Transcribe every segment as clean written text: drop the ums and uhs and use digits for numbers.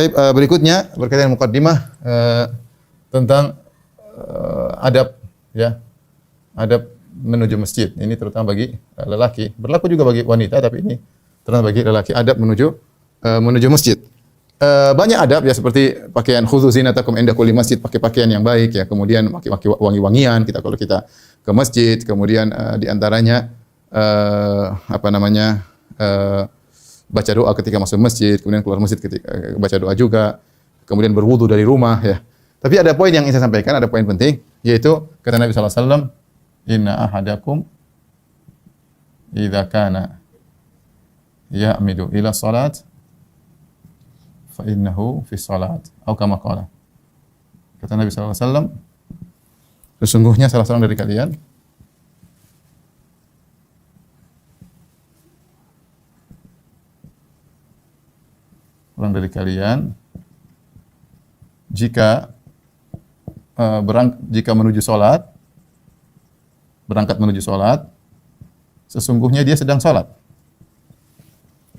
Baik, berikutnya berkaitan dengan mukaddimah tentang adab ya. Adab menuju masjid. Ini terutama bagi lelaki. Berlaku juga bagi wanita tapi ini terutama bagi lelaki. Adab menuju masjid. Banyak adab ya seperti pakaian khudzu zinatakum inda kulli masjid, pakai pakaian yang baik ya. Kemudian pakai wangi-wangian kita kalau kita ke masjid. Kemudian di antaranya baca doa ketika masuk masjid, kemudian keluar masjid ketika baca doa juga, kemudian berwudu dari rumah ya. Tapi ada poin yang ingin saya sampaikan, ada poin penting, yaitu kata Nabi sallallahu alaihi wasallam, "Inna ahadakum idza kana ya'midu ila salat fa innahu fi salat." Atau kama qala. Kata Nabi sallallahu alaihi wasallam, sesungguhnya salah seorang dari kalian jika menuju salat, berangkat menuju salat, sesungguhnya dia sedang salat.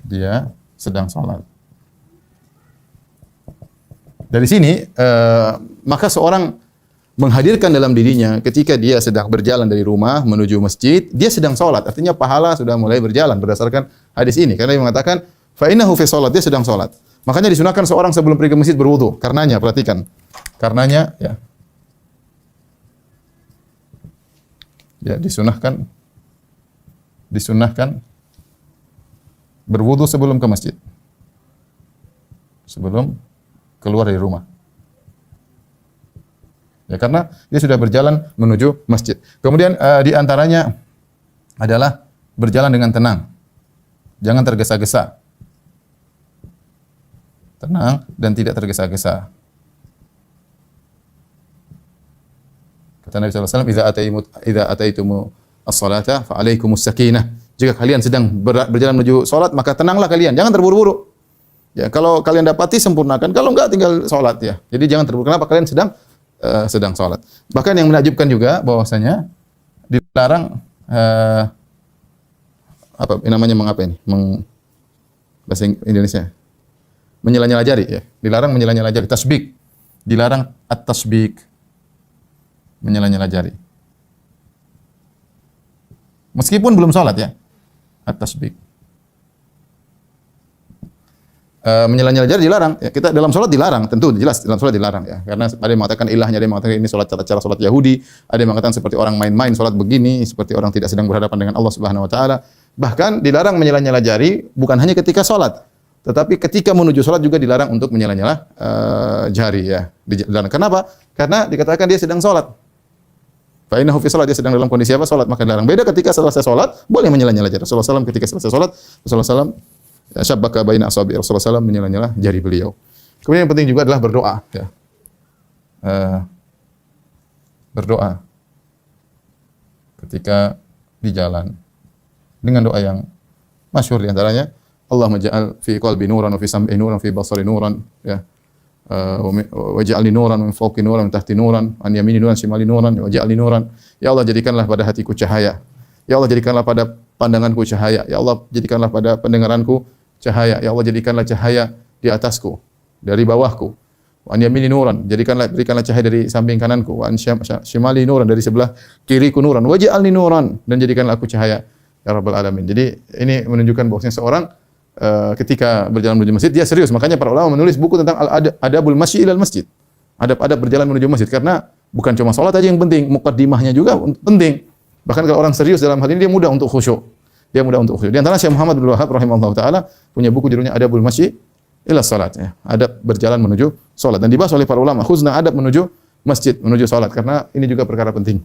Dia sedang salat. Dari sini maka seorang menghadirkan dalam dirinya ketika dia sedang berjalan dari rumah menuju masjid, dia sedang salat. Artinya pahala sudah mulai berjalan berdasarkan hadis ini. Karena dia mengatakan fa innahu fi salat, dia sedang salat. Makanya disunahkan seorang sebelum pergi ke masjid berwudu. Karenanya, perhatikan. Karenanya, ya disunahkan berwudu sebelum ke masjid. Sebelum keluar dari rumah. Ya, karena dia sudah berjalan menuju masjid. Kemudian di antaranya adalah berjalan dengan tenang. Jangan tergesa-gesa. Tenang dan tidak tergesa-gesa. Kata Nabi sallallahu alaihi wasallam, "Idza ataitumu as-salata fa alaikumus sakinah." Jika kalian sedang berjalan menuju salat, maka tenanglah kalian, jangan terburu-buru. Ya, kalau kalian dapati sempurnakan, kalau enggak tinggal salat ya. Jadi jangan terburu-buru. Kenapa? Kalian sedang salat. Bahkan yang menakjubkan juga bahwasanya dilarang bahasa Indonesia menyela-nyela jari ya. Dilarang menyela-nyela jari, tasbik. Dilarang at-tasbik. Menyela-nyela jari. Meskipun belum salat ya. At-tasbik. Menyela-nyela jari dilarang ya. Kita dalam salat dilarang, tentu jelas dalam salat dilarang ya. Karena ada yang mengatakan ilahnya, ada yang mengatakan ini salat cara salat Yahudi, ada yang mengatakan seperti orang main-main salat begini, seperti orang tidak sedang berhadapan dengan Allah Subhanahu wa taala. Bahkan dilarang menyela-nyela jari bukan hanya ketika salat, tetapi ketika menuju salat juga dilarang untuk menyela-nyela jari ya. Dilarang. Kenapa? Karena dikatakan dia sedang salat. Fa innahu fi salat, dia sedang dalam kondisi apa? Salat, maka dilarang. Beda ketika selesai salat, boleh menyela-nyela jari. Rasulullah SAW ketika selesai salat, Rasulullah SAW syabbaka baina asabi, Rasulullah SAW menyela-nyela jari beliau. Kemudian yang penting juga adalah berdoa ya. Berdoa ketika di jalan dengan doa yang masyhur di antaranya Allahumma ja'al fi qalbi nuran wa fi sam'i nuran wa fi basari nuran ya. Wa ja'alni nuran min fawqi nuran min tahti nuran an yamini nuran shimali nuran wa ja'alni nuran. Ya Allah, jadikanlah pada hatiku cahaya. Ya Allah, jadikanlah pada pandanganku cahaya. Ya Allah, jadikanlah pada pendengaranku cahaya. Ya Allah, jadikanlah cahaya di atasku, dari bawahku. Wa an yamini nuran, berikanlah cahaya dari samping kananku. Wa an shimali nuran, dari sebelah kiriku nuran. Wa ja'alni nuran, dan jadikanlah aku cahaya ya Rabbal alamin. Jadi ini menunjukkan bahwasanya seorang ketika berjalan menuju masjid dia serius. Makanya para ulama menulis buku tentang adabul masyi ilal masjid. Adab-adab berjalan menuju masjid, karena bukan cuma salat aja yang penting, muqaddimahnya juga penting. Bahkan kalau orang serius dalam hal ini dia mudah untuk khusyuk. Di antara Syekh Muhammad bin Wahab rahimahullahu taala punya buku judulnya Adabul Masyi ila Salat ya. Adab berjalan menuju salat, dan dibahas oleh para ulama khususnya adab menuju masjid, menuju salat, karena ini juga perkara penting.